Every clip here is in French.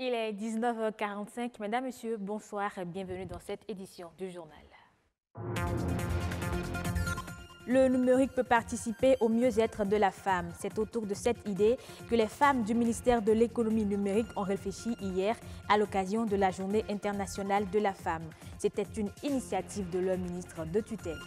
Il est 19h45. Mesdames, Messieurs, bonsoir et bienvenue dans cette édition du journal. Le numérique peut participer au mieux-être de la femme. C'est autour de cette idée que les femmes du ministère de l'économie numérique ont réfléchi hier à l'occasion de la Journée internationale de la femme. C'était une initiative de leur ministre de tutelle.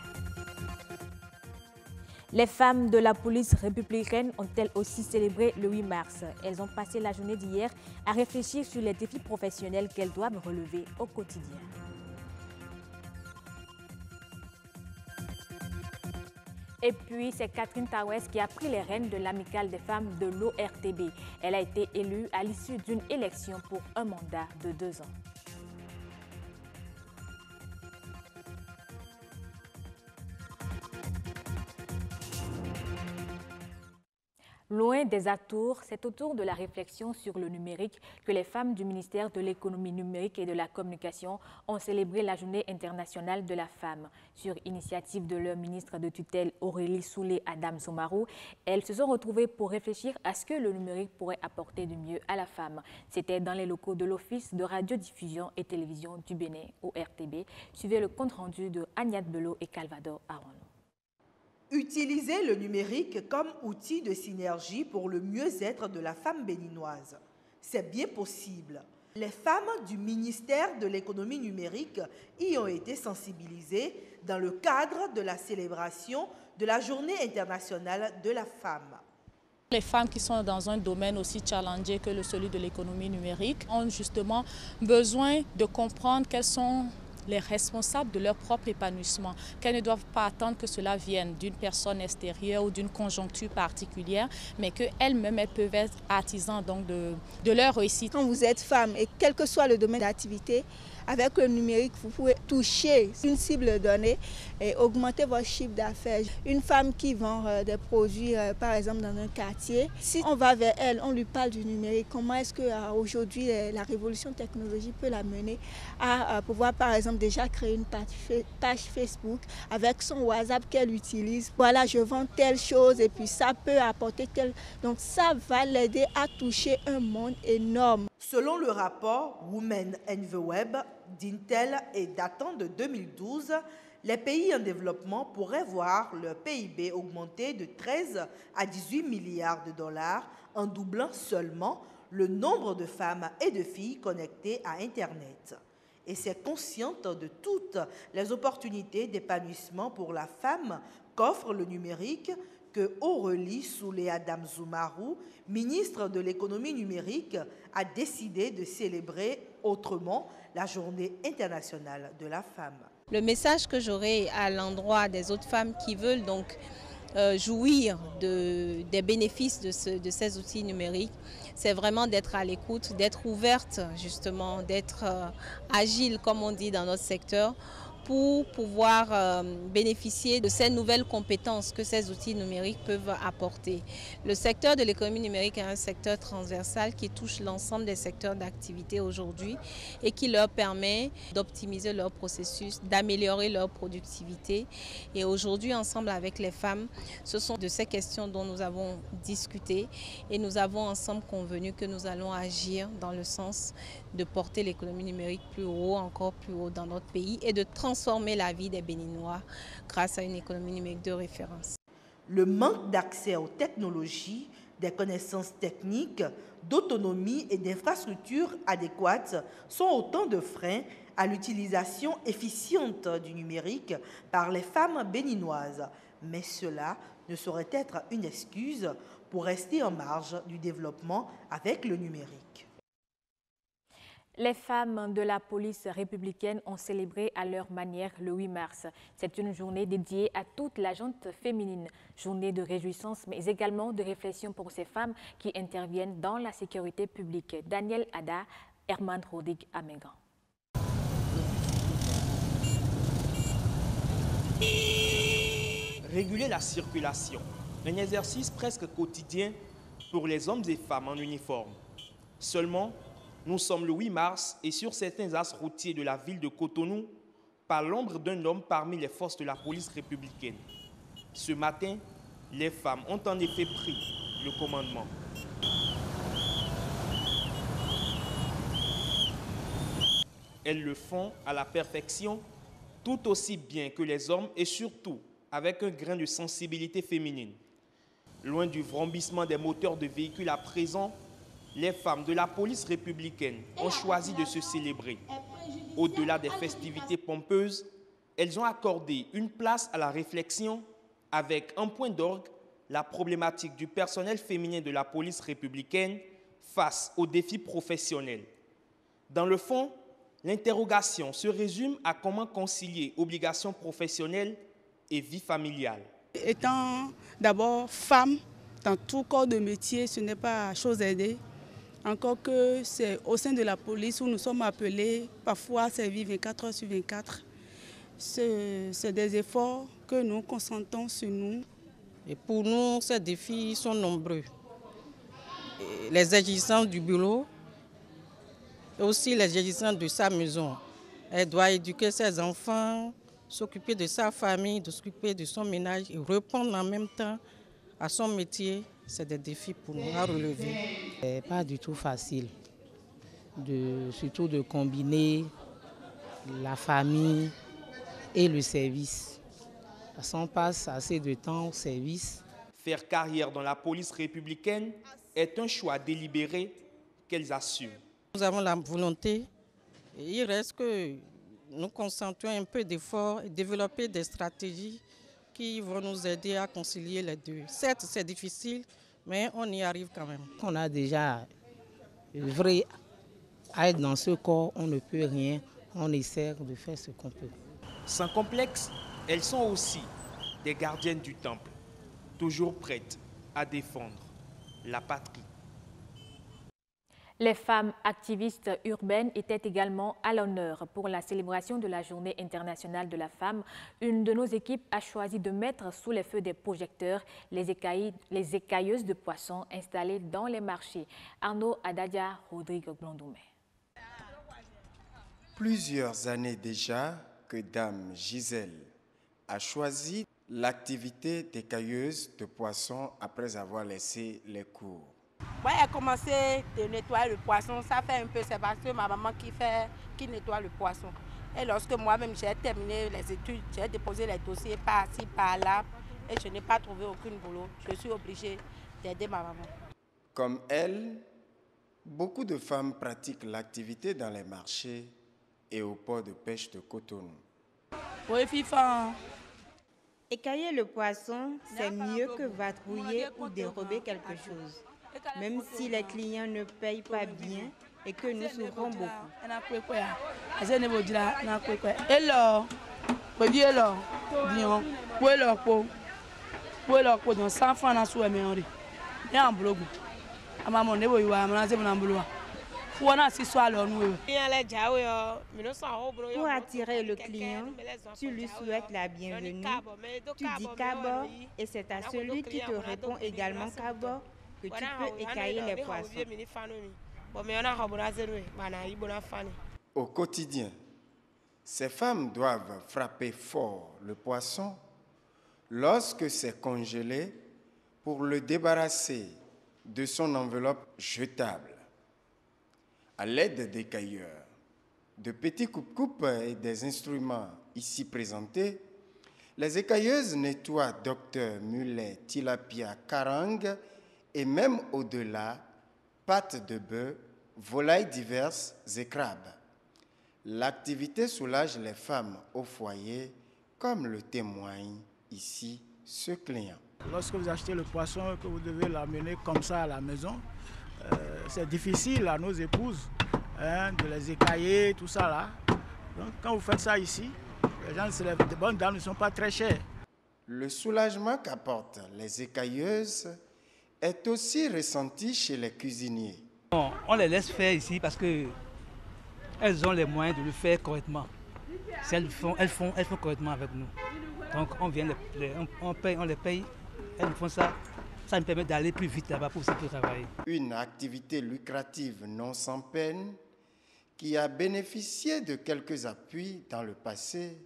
Les femmes de la police républicaine ont-elles aussi célébré le 8 mars. Elles ont passé la journée d'hier à réfléchir sur les défis professionnels qu'elles doivent relever au quotidien. Et puis, c'est Catherine Tawes qui a pris les rênes de l'amicale des femmes de l'ORTB. Elle a été élue à l'issue d'une élection pour un mandat de 2 ans. Loin des atours, c'est autour de la réflexion sur le numérique que les femmes du ministère de l'économie numérique et de la communication ont célébré la Journée internationale de la femme. Sur initiative de leur ministre de tutelle Aurélie Soulé-Adame-Soumarou, elles se sont retrouvées pour réfléchir à ce que le numérique pourrait apporter de mieux à la femme. C'était dans les locaux de l'Office de radiodiffusion et télévision du Bénin, ORTB. Suivez le compte-rendu de Agnès Belot et Calvador Aron. Utiliser le numérique comme outil de synergie pour le mieux-être de la femme béninoise. C'est bien possible. Les femmes du ministère de l'économie numérique y ont été sensibilisées dans le cadre de la célébration de la Journée internationale de la femme. Les femmes qui sont dans un domaine aussi challengé que celui de l'économie numérique ont justement besoin de comprendre quels sont les responsables de leur propre épanouissement, qu'elles ne doivent pas attendre que cela vienne d'une personne extérieure ou d'une conjoncture particulière, mais qu'elles-mêmes elles peuvent être artisans donc de leur réussite. Quand vous êtes femme et quel que soit le domaine d'activité, avec le numérique, vous pouvez toucher une cible donnée et augmenter votre chiffre d'affaires. Une femme qui vend des produits, par exemple, dans un quartier, si on va vers elle, on lui parle du numérique, comment est-ce qu'aujourd'hui la révolution technologique peut la mener à pouvoir, par exemple, déjà créer une page Facebook avec son WhatsApp qu'elle utilise. Voilà, je vends telle chose et puis ça peut apporter tel. Donc ça va l'aider à toucher un monde énorme. Selon le rapport Women and the Web d'Intel et datant de 2012, les pays en développement pourraient voir leur PIB augmenter de 13 à 18 milliards de dollars en doublant seulement le nombre de femmes et de filles connectées à Internet. Et c'est consciente de toutes les opportunités d'épanouissement pour la femme qu'offre le numérique que Aurélie Soulé-Adame-Soumarou, ministre de l'économie numérique, a décidé de célébrer autrement la Journée internationale de la femme. Le message que j'aurai à l'endroit des autres femmes qui veulent donc jouir des bénéfices de ces outils numériques, c'est vraiment d'être à l'écoute, d'être ouverte justement, d'être agile comme on dit dans notre secteur, pour pouvoir bénéficier de ces nouvelles compétences que ces outils numériques peuvent apporter. Le secteur de l'économie numérique est un secteur transversal qui touche l'ensemble des secteurs d'activité aujourd'hui et qui leur permet d'optimiser leur processus, d'améliorer leur productivité. Et aujourd'hui, ensemble avec les femmes, ce sont de ces questions dont nous avons discuté et nous avons ensemble convenu que nous allons agir dans le sens de porter l'économie numérique plus haut, encore plus haut dans notre pays et de transformer la vie des Béninois grâce à une économie numérique de référence. Le manque d'accès aux technologies, des connaissances techniques, d'autonomie et d'infrastructures adéquates sont autant de freins à l'utilisation efficiente du numérique par les femmes béninoises. Mais cela ne saurait être une excuse pour rester en marge du développement avec le numérique. Les femmes de la police républicaine ont célébré à leur manière le 8 mars. C'est une journée dédiée à toute la gente féminine. Journée de réjouissance, mais également de réflexion pour ces femmes qui interviennent dans la sécurité publique. Daniel Ada, Herman Rodig Amégan. Réguler la circulation, un exercice presque quotidien pour les hommes et femmes en uniforme. Seulement, nous sommes le 8 mars et sur certains axes routiers de la ville de Cotonou, par l'ombre d'un homme parmi les forces de la police républicaine. Ce matin, les femmes ont en effet pris le commandement. Elles le font à la perfection, tout aussi bien que les hommes et surtout avec un grain de sensibilité féminine. Loin du vrombissement des moteurs de véhicules à présent, les femmes de la police républicaine ont choisi de se célébrer. Au-delà des festivités pompeuses, elles ont accordé une place à la réflexion avec un point d'orgue la problématique du personnel féminin de la police républicaine face aux défis professionnels. Dans le fond, l'interrogation se résume à comment concilier obligations professionnelles et vie familiale. Étant d'abord femme, dans tout corps de métier, ce n'est pas chose aisée. Encore que c'est au sein de la police où nous sommes appelés parfois à servir 24 heures sur 24. C'est des efforts que nous consentons sur nous. Et pour nous, ces défis sont nombreux. Les exigences du boulot et aussi les exigences de sa maison. Elle doit éduquer ses enfants, s'occuper de sa famille, de s'occuper de son ménage et répondre en même temps à son métier. C'est des défis pour nous à relever. C'est pas du tout facile, surtout de combiner la famille et le service. Parce qu'on passe assez de temps au service. Faire carrière dans la police républicaine est un choix délibéré qu'elles assument. Nous avons la volonté, et il reste que nous concentrons un peu d'efforts et développer des stratégies qui vont nous aider à concilier les deux. Certes, c'est difficile, mais on y arrive quand même. On a déjà œuvré à être dans ce corps, on ne peut rien, on essaie de faire ce qu'on peut. Sans complexe, elles sont aussi des gardiennes du temple, toujours prêtes à défendre la patrie. Les femmes activistes urbaines étaient également à l'honneur pour la célébration de la Journée internationale de la femme. Une de nos équipes a choisi de mettre sous les feux des projecteurs les écailleuses de poissons installées dans les marchés. Arnaud Adadia, Rodrigue Blondoumé. Plusieurs années déjà que Dame Gisèle a choisi l'activité d'écailleuse de poissons après avoir laissé les cours. Moi, j'ai commencé à nettoyer le poisson. Ça fait un peu, c'est parce que ma maman qui nettoie le poisson. Et lorsque moi-même j'ai terminé les études, j'ai déposé les dossiers par-ci, par-là, et je n'ai pas trouvé aucun boulot. Je suis obligée d'aider ma maman. Comme elle, beaucoup de femmes pratiquent l'activité dans les marchés et au port de pêche de Cotonou. Oui, FIFA. Écailler le poisson, c'est mieux que vadrouiller ou dérober quelque chose. Même si les clients ne payent pas bien et que nous souffrons beaucoup. Pour attirer le client, tu lui souhaites la bienvenue, tu dis Kabo et c'est à celui qui te répond également Kabo que tu peux écailler les poissons. Au quotidien, ces femmes doivent frapper fort le poisson lorsque c'est congelé pour le débarrasser de son enveloppe jetable. À l'aide d'écailleurs, de petits coupe-coupes et des instruments ici présentés, les écailleuses nettoient docteur, mulet, tilapia, carangue et même au-delà, pâtes de bœuf, volailles diverses et crabes. L'activité soulage les femmes au foyer, comme le témoigne ici ce client. Lorsque vous achetez le poisson, que vous devez l'amener comme ça à la maison, c'est difficile à nos épouses de les écailler, tout ça là. Donc quand vous faites ça ici, les gens se lèvent, de bonnes dames ne sont pas très chères. Le soulagement qu'apportent les écailleuses est aussi ressenti chez les cuisiniers. On les laisse faire ici parce qu'elles ont les moyens de le faire correctement. Si elles font correctement avec nous. Donc on vient, on les paye, elles nous font ça. Ça me permet d'aller plus vite là-bas pour travailler. Une activité lucrative non sans peine qui a bénéficié de quelques appuis dans le passé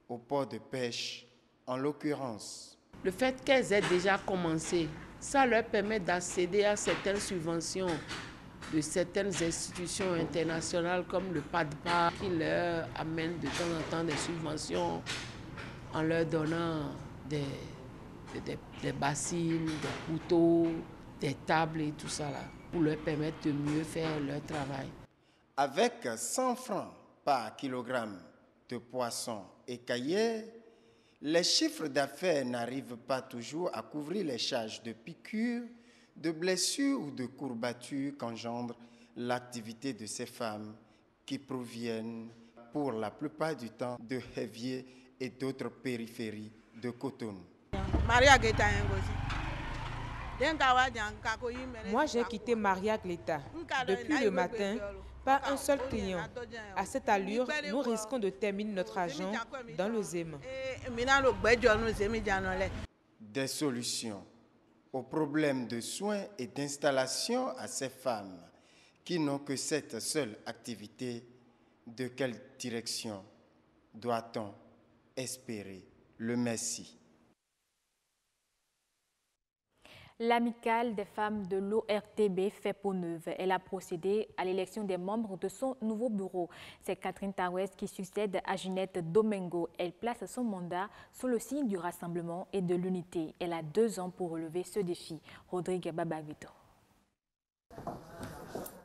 au port de pêche en l'occurrence. Le fait qu'elles aient déjà commencé, ça leur permet d'accéder à certaines subventions de certaines institutions internationales comme le PADPA qui leur amènent de temps en temps des subventions en leur donnant des bassines, des couteaux, des tables et tout ça là, pour leur permettre de mieux faire leur travail. Avec 100 francs par kilogramme de poisson écaillé, les chiffres d'affaires n'arrivent pas toujours à couvrir les charges de piqûres, de blessures ou de courbatures qu'engendre l'activité de ces femmes qui proviennent pour la plupart du temps de Hévier et d'autres périphéries de Cotonou. Moi, j'ai quitté Maria Gleta. Depuis le matin, pas un seul client. À cette allure, nous risquons de terminer notre agent dans le Zéma. Des solutions aux problèmes de soins et d'installation à ces femmes qui n'ont que cette seule activité, de quelle direction doit-on espérer le Messie? L'amicale des femmes de l'ORTB fait peau neuve. Elle a procédé à l'élection des membres de son nouveau bureau. C'est Catherine Tawes qui succède à Ginette Domingo. Elle place son mandat sous le signe du rassemblement et de l'unité. Elle a 2 ans pour relever ce défi. Rodrigue Babavito.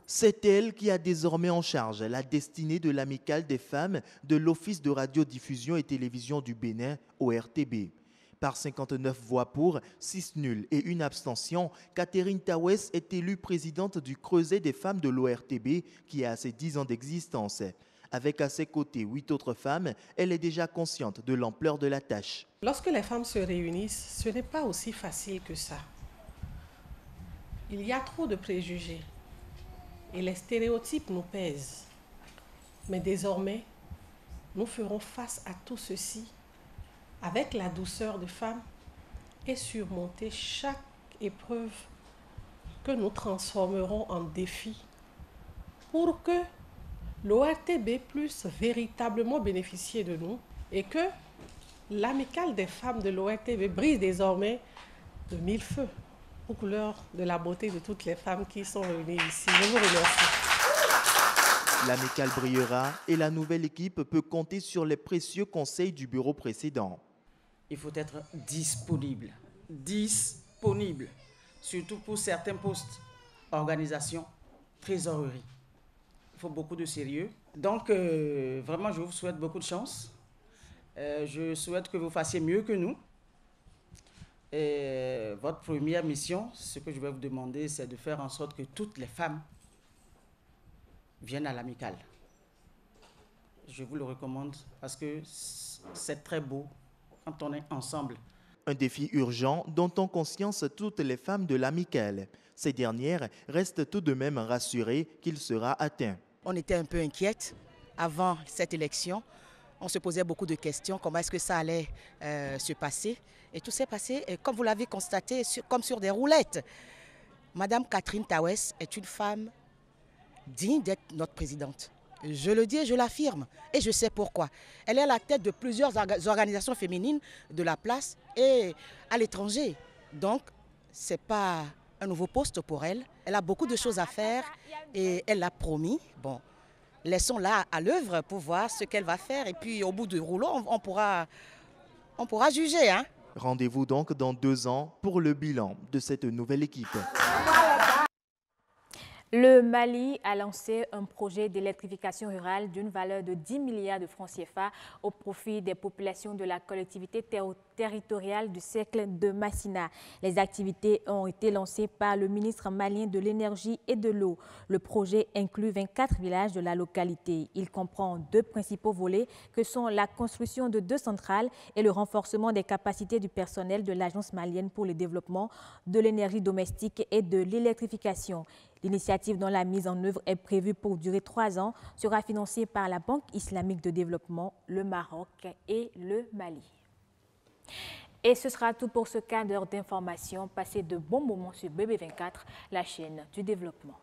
C'est elle qui a désormais en charge la destinée de l'amicale des femmes de l'Office de radiodiffusion et télévision du Bénin, ORTB. Par 59 voix pour, 6 nuls et 1 abstention, Catherine Tawes est élue présidente du Creuset des femmes de l'ORTB qui a ses 10 ans d'existence. Avec à ses côtés 8 autres femmes, elle est déjà consciente de l'ampleur de la tâche. Lorsque les femmes se réunissent, ce n'est pas aussi facile que ça. Il y a trop de préjugés et les stéréotypes nous pèsent. Mais désormais, nous ferons face à tout ceci avec la douceur de femme et surmonter chaque épreuve que nous transformerons en défi pour que l'ORTB puisse véritablement bénéficier de nous et que l'amicale des femmes de l'ORTB brille désormais de 1000 feux aux couleurs de la beauté de toutes les femmes qui sont réunies ici. Je vous remercie. L'amicale brillera et la nouvelle équipe peut compter sur les précieux conseils du bureau précédent. Il faut être disponible, surtout pour certains postes, organisation, trésorerie. Il faut beaucoup de sérieux. Donc, vraiment, je vous souhaite beaucoup de chance. Je souhaite que vous fassiez mieux que nous. Et votre première mission, ce que je vais vous demander, c'est de faire en sorte que toutes les femmes viennent à l'amicale. Je vous le recommande parce que c'est très beau quand on est ensemble. Un défi urgent dont ont conscience toutes les femmes de l'amicale. Ces dernières restent tout de même rassurées qu'il sera atteint. On était un peu inquiètes avant cette élection. On se posait beaucoup de questions, comment est-ce que ça allait se passer. Et tout s'est passé, comme vous l'avez constaté, comme sur des roulettes. Madame Catherine Tawes est une femme digne d'être notre présidente. Je le dis et je l'affirme, et je sais pourquoi. Elle est à la tête de plusieurs organisations féminines de la place et à l'étranger. Donc, ce n'est pas un nouveau poste pour elle. Elle a beaucoup de choses à faire et elle l'a promis. Bon, laissons-la à l'œuvre pour voir ce qu'elle va faire. Et puis, au bout du rouleau, on pourra juger. Hein? Rendez-vous donc dans 2 ans pour le bilan de cette nouvelle équipe. Le Mali a lancé un projet d'électrification rurale d'une valeur de 10 milliards de francs CFA au profit des populations de la collectivité territoriale du cercle de Massina. Les activités ont été lancées par le ministre malien de l'énergie et de l'eau. Le projet inclut 24 villages de la localité. Il comprend 2 principaux volets que sont la construction de 2 centrales et le renforcement des capacités du personnel de l'Agence malienne pour le développement de l'énergie domestique et de l'électrification. L'initiative dont la mise en œuvre est prévue pour durer 3 ans sera financée par la Banque islamique de développement, le Maroc et le Mali. Et ce sera tout pour ce quart d'heure d'information. Passez de bons moments sur BB24, la chaîne du développement.